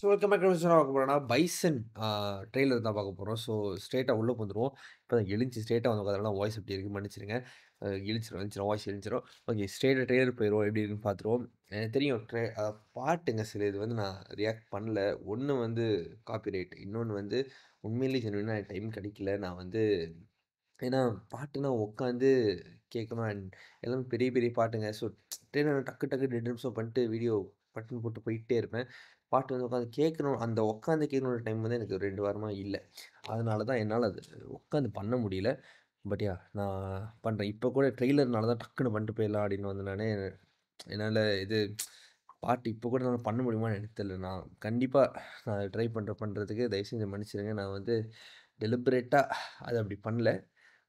Welcome back to பார்க்க போறோம்னா, bison trailer தான் பார்க்க போறோம். ஸோ ஸ்ட்ரெயிட்டா உள்ள வந்துருவோம். இப்ப தான் எழுந்துச்சு ஸ்ட்ரெயிட்டா வந்து உட்காந்தனால வாய்ஸ் எப்படி இருக்கு மன்னிச்சிடுங்க. இழுச்சிரும் வாய்ஸ் இழுச்சிரும். ஓகே ஸ்ட்ரெயிட்டா ட்ரெய்லர் போயிருவோம். எப்படி இருக்குன்னு பார்த்துருவோம். எனக்கு தெரியும் பாட்டுங்க சில இது வந்து நான் ரியாக்ட் பண்ணல. ஒண்ணு வந்து காப்பிரைட். இன்னொன்னு வந்து உண்மையிலேயே ஜெனுவினா டைம் கிடைக்கல. நான் வந்து ஏன்னா பாட்டுனா உட்காந்து கேட்கணும் எல்லாமே பெரிய பெரிய பாட்டுங்க. ஸோ ட்ரெய்லர் டக்கு டக்கு 2 நிமிஷம் பண்ணிட்டு வீடியோ பட்டுன்னு போட்டு போயிட்டே இருப்பேன். பாட்டு வந்து உட்காந்து கேட்கணும். அந்த உட்காந்து கேட்கணுன்ற டைம் வந்து எனக்கு 2 வாரமா இல்ல. அதனால தான் என்னால அது உட்காந்து பண்ண முடியல. பட் நான் பண்றேன். இப்ப கூட ட்ரெய்லர்னால தான் டக்குனு பண்ணிட்டு போயிடலாம் அப்படின்னு வந்து நானே என்னால இது பாட்டு இப்ப கூட என்னால பண்ண முடியுமான்னு எனக்கு தெரியல. நான் கண்டிப்பா நான் ட்ரை பண்றதுக்கு தயவு செஞ்சு மன்னிச்சிடுங்க. நான் வந்து டெலிபரேட்டா அத அப்படி பண்ணல.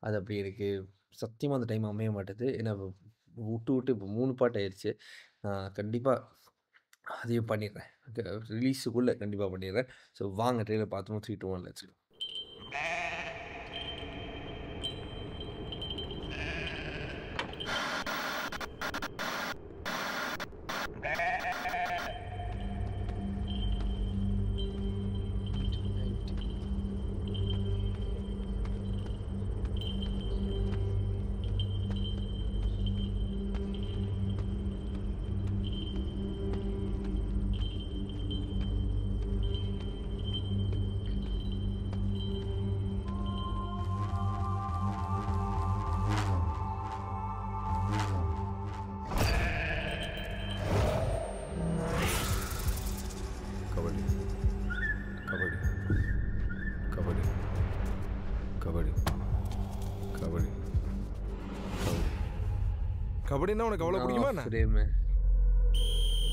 அது அப்படி எனக்கு சத்தியமா அந்த டைம் அமைய மாட்டுது. ஏன்னா விட்டு விட்டு இப்போ 3 பாட்டு ஆயிருச்சு. நான் கண்டிப்பா அதையும் பண்ணிடுறேன். ரிலீஸுக்குள்ள கண்டிப்பா பண்ணிடுறேன். ஸோ வாங்க ட்ரெய்லர் பார்த்துருவோம். 3, 2, 1 லெட்ஸ் கோ. கபடி கபடி கபடி கபடி கபடி கபடின்னா உனக்கு அவ்வளோ பிடிக்குமா என்ன? ஃப்ரேமு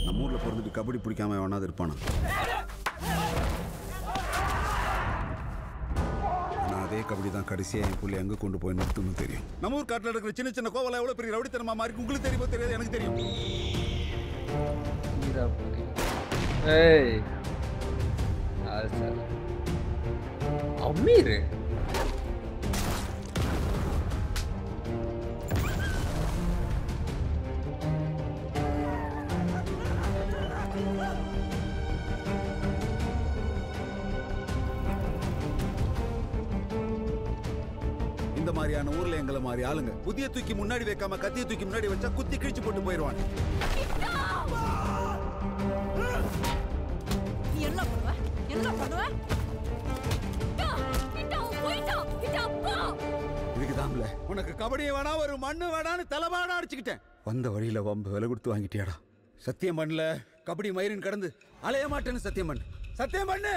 நம்ம ஊர்ல பிறந்துட்டு கபடி பிடிக்காம வேணாது இருப்பானா? ஆனா அதே கபடி தான் கடைசியா என் புள்ளி எங்க கொண்டு போய் நிறுத்தணும் தெரியும். நம்ம ஊர் காட்டில் இருக்கிற சின்ன சின்ன கோவலை எவ்வளவு பெரிய ரவுடித்தனமா மாறி உங்களுக்கு தெரியுமோ தெரியாது, எனக்கு தெரியும். ஏய் அது சார் அமீர் இந்த மாதிரியான ஊர்ல எங்களை மாதிரி ஆளுங்க புதிய தூக்கி முன்னாடி வைக்காம கத்திய தூக்கி முன்னாடி வச்சா குத்தி கிழிச்சு போட்டு போயிடுவாங்க. நீ என்ன பண்ணுவ? என்ன பண்ணுவ? இதுக்குதான்ல உனக்கு கபடியை வேணா ஒரு மண்ணு வேணான்னு தலைவாடா அடிச்சுக்கிட்டேன். வந்த வழியில வம்பு விலை கொடுத்து வாங்கிட்டியாடா. சத்தியம் பண்ணல, கபடி மயிரின் கடந்து அலைய மாட்டேன்னு சத்தியம் பண்ணு. சத்தியம் பண்ணு.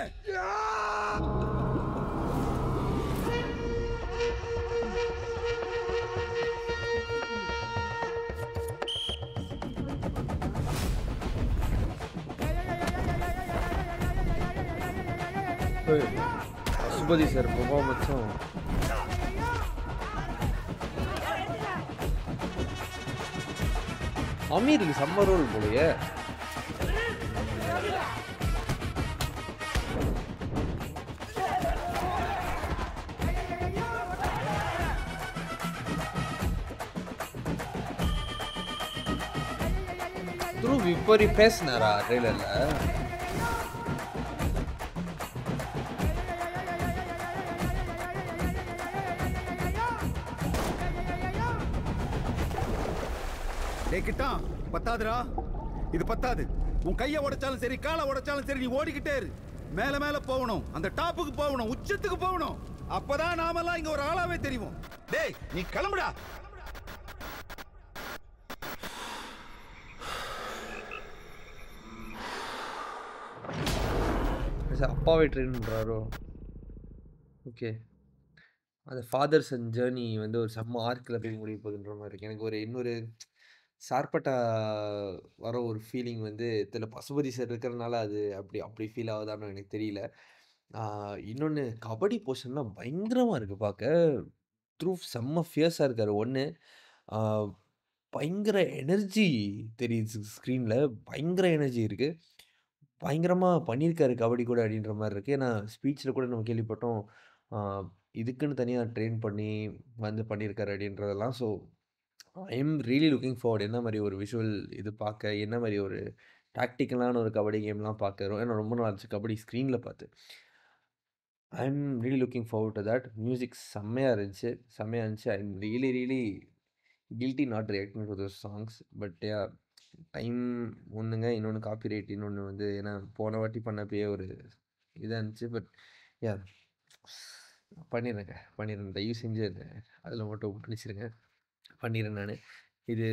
சுபதி சார் பெர்ஃபார்மன்ஸும் அமீருக்கு செம்ம ரோல் போலயே. துருவ் இப்படி பேசினாரா ட்ரெய்லர்ல? கிட்டா பத்தாதுடா, இது பத்தாது. உன் கையை உடைச்சாலும் சரி, காலை உடைச்சாலும் சரி, நீ ஓடிக்கிட்டே இரு. மேல மேல போகணும், அந்த டாப்புக்கு போகணும், உச்சத்துக்கு போகணும். அப்பதான் நாமெல்லாம் இங்க ஒரு ஆளாவே தெரியும். டேய் நீ கிளம்புடா. அப்பாவே ட்ரெயின் பண்றாரோ? ஓகே. அந்த ஃபாதர்ஸ் அண்ட் ஜேர்னி வந்து ஒரு செம்ம ஆர்க்கில் போய் முடிய போகுதுன்ற மாதிரி இருக்கு. எனக்கு ஒரு இன்னொரு சார்பட்டா வர ஒரு ஃபீலிங் வந்து தெரியல. பசுபதி சார் இருக்கிறனால அது அப்படி அப்படி ஃபீல் ஆகுதான்னு எனக்கு தெரியல. இன்னொன்று கபடி போர்ஷன்லாம் பயங்கரமாக இருக்குது பார்க்க. த்ரூஃப் செம்ம ஃபியர்ஸாக இருக்காரு. ஒன்று பயங்கர எனர்ஜி தெரியுது ஸ்க்ரீனில். பயங்கர எனர்ஜி இருக்குது. பயங்கரமா பண்ணியிருக்காரு கபடி கூட அப்படின்ற மாரி இருக்கு. ஏன்னா ஸ்பீச்ல கூட நம்ம கேள்விப்பட்டோம். ஆ இதுக்குன்னு தனியா ட்ரெயின் பண்ணி வந்து பண்ணியிருக்காரு அப்படின்றதெல்லாம். So I am really looking forward என்ன மாரி ஒரு விஷுவல் இது பார்க்க, என்ன மாரி ஒரு டாக்டிக்கலான ஒரு கபடி கேம்லாம் பார்க்குறோம். ஏன்னா ரொம்ப நாள் ஆச்சு கபடி ஸ்க்ரீன்ல பார்த்து. I am really looking forward to that. Music செம்மையா இருந்துச்சு. செம்மையா இருந்துச்சு. I am really guilty not reacting to those songs. But yeah time ஒண்ணுங்க. இன்னொன்னு காப்பிரைட். இன்னொன்னு வந்து ஏன்னா போன வாட்டி பண்ணப்பயே ஒரு இதா இருந்துச்சு. பட் யாஹ் பண்ணிடுறேன். தயவு செஞ்சு அதில மட்டும் மன்னிச்சிடுங்க. பண்ணிடுறேன் நானு. இது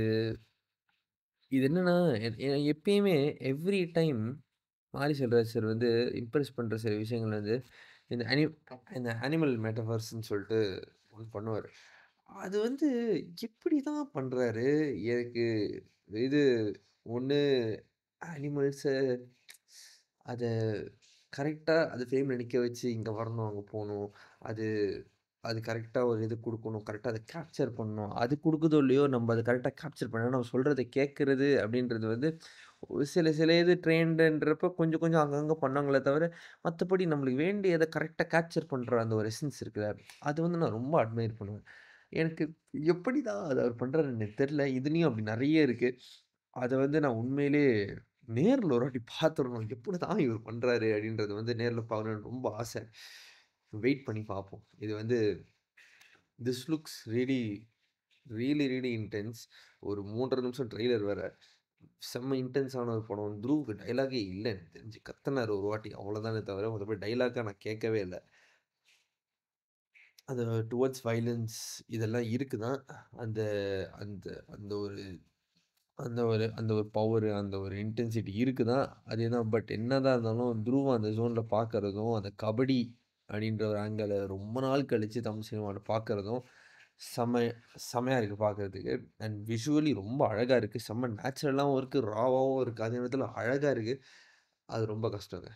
இது என்னன்னா, எப்பயுமே எவ்ரி டைம் மாரி செல்வராஜ் சார் வந்து இம்ப்ரெஸ் பண்ற சில விஷயங்கள் வந்து இந்த இந்த அனிமல் மெட்டஃபர்ஸ்ன்னு சொல்லிட்டு ஒண்ணு பண்ணுவாரு. அது வந்து எப்படிதான் பண்றாரு? எனக்கு இது ஒண்ணு அனிமல்ஸ அத கரெக்ட்டா அது ஃப்ரேம்ல நிக்க வச்சு, இங்க வரணும், அங்க போணும். அது அது கரெக்ட்டா ஒரு இது குடுக்கணும். கரெக்ட்டா அத கேப்சர் பண்ணணும். அது குடுக்குதோ இல்லையோ, நம்ம அத கரெக்ட்டா கேப்சர் பண்ணணும். நம்ம சொல்றத கேட்கறது அப்படின்றது வந்து ஒரு சில சில இது ட்ரெயின்டுன்றப்ப கொஞ்சம் கொஞ்சம் அங்கங்க பண்ணாங்களே தவிர, மத்தபடி நம்மளுக்கு வேண்டியத கரெக்ட்டா கேப்சர் பண்ற அந்த ஒரு எசன்ஸ் இருக்குல்ல, அது வந்து நான் ரொம்ப அட்மையர் பண்ணுவேன். எனக்கு எப்படிதான் அத அவர் பண்றாருன்னு எனக்கு தெரியல. இதுலயும் அப்படி நெறைய இருக்கு. அத வந்து நான் உண்மையிலேயே நேர்ல ஒரு வாட்டி பார்த்துரணும். எப்படிதான் இவர் பண்றாரு அப்படின்றது வந்து நேர்ல பார்க்கணும்னு ரொம்ப ஆசை. வெயிட் பண்ணி பார்ப்போம். இது வந்து திஸ் லுக்ஸ் ரியலி இன்டென்ஸ். ஒரு 3 1/2 நிமிஷம் ட்ரெய்லர் வேற. செம்ம இன்டென்ஸான ஒரு படம். துருவுக்கு டயலாகே இல்ல எனக்கு தெரிஞ்சு. கத்துனாரு ஒரு வாட்டி. அவ்வளோதானே தவிர மத்தபடி டயலாக்கா நான் கேட்கவே இல்ல. அது டுவர்ட்ஸ் வயலன்ஸ் இதெல்லாம் இருக்கு தான். அந்த அந்த அந்த ஒரு அந்த ஒரு பவரு, அந்த ஒரு இன்டென்சிட்டி இருக்கு தான். அதேதான். பட் என்னதான் இருந்தாலும் துருவ அந்த ஜோன்ல பார்க்கறதும், அந்த கபடி அப்படின்ற ஒரு ஆங்கிள ரொம்ப நாள் கழிச்சு தமிழ் சினிமால பார்க்கறதும், செம்ம செம்மையா இருக்கு பார்க்கறதுக்கு. அண்ட் விஷுவலி ரொம்ப அழகா இருக்கு. செம்ம நேச்சுரலாவும் இருக்கு, ராவாவும் இருக்கு. அதே நேரத்தில அழகா இருக்கு. அது ரொம்ப கஷ்டங்க.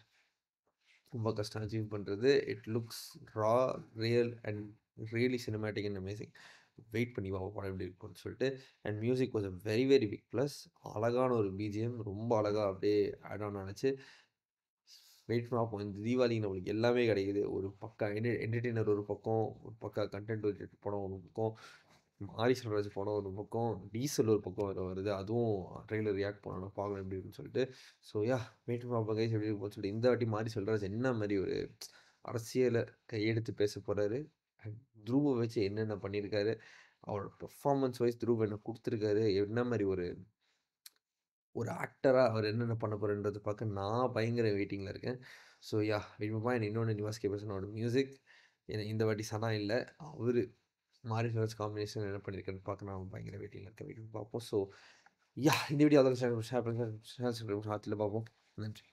ரொம்ப கஷ்டம் அச்சீவ் பண்றது. It looks raw, real and really cinematic and amazing. Wait பண்ணி பார்ப்போம் படம் எப்படி இருக்கும்னு சொல்லிட்டு. And music was a very big plus. அழகான ஒரு பிஜிஎம். ரொம்ப அழகா அப்படியே ஆட் ஆன் ஆனுச்சு. வெயிட் பண்ணி பார்ப்போம். இந்த தீபாவளிக்கு நம்மளுக்கு எல்லாமே கிடைக்குது. ஒரு பக்கா என்டர்டெய்னர் ஒரு பக்கம், ஒரு பக்கா கன்டென்ட் ஓரியன்டட் படம் ஒரு பக்கம், மாரி செல்வராஜ் படம் ஒரு பக்கம், டீசல் ஒரு பக்கம் வேற வருது. அதுவும் ட்ரெய்லர் ரியாக்ட் பண்ணணும். பார்க்கணும் எப்படி இருக்குன்னு சொல்லிட்டு. ஸோ வெயிட் பண்ணி பார்ப்போம் கைஸ் எப்படி இருக்கும்னு சொல்லிட்டு. இந்த வாட்டி மாரி செல்வராஜ் என்ன மாரி ஒரு அரசியல கையெடுத்து பேசப் போறாரு? அண்ட் துருவ வச்சு என்னென்ன பண்ணியிருக்காரு? அவரோட பெர்ஃபார்மன்ஸ் வைஸ் துருவ் என்ன குடுத்துருக்காரு? என்ன மாரி ஒரு ஒரு ஆக்டரா அவர் என்னென்ன பண்ண போறாருன்றத பார்க்க நான் பயங்கர வெயிட்டிங்ல இருக்கேன். ஸோ வெயிட் பண்ணி அண்ட் இன்னொன்னு நிவாஸ் கே பிரசன்னோட மியூசிக். இந்த வாட்டி சனா இல்ல. அவரு மாரி செல்வராஜ் காம்பினேஷன் என்ன பண்ணியிருக்காருன்னு பார்க்க நான் பயங்கர வெயிட்டிங்ல இருக்கேன். வெயிட் பண்ணி பார்ப்போம். ஸோ இந்த வீடியோ அவ்வளோதான். ஷேர் பண்ணுங்க. பார்ப்போம். நன்றி.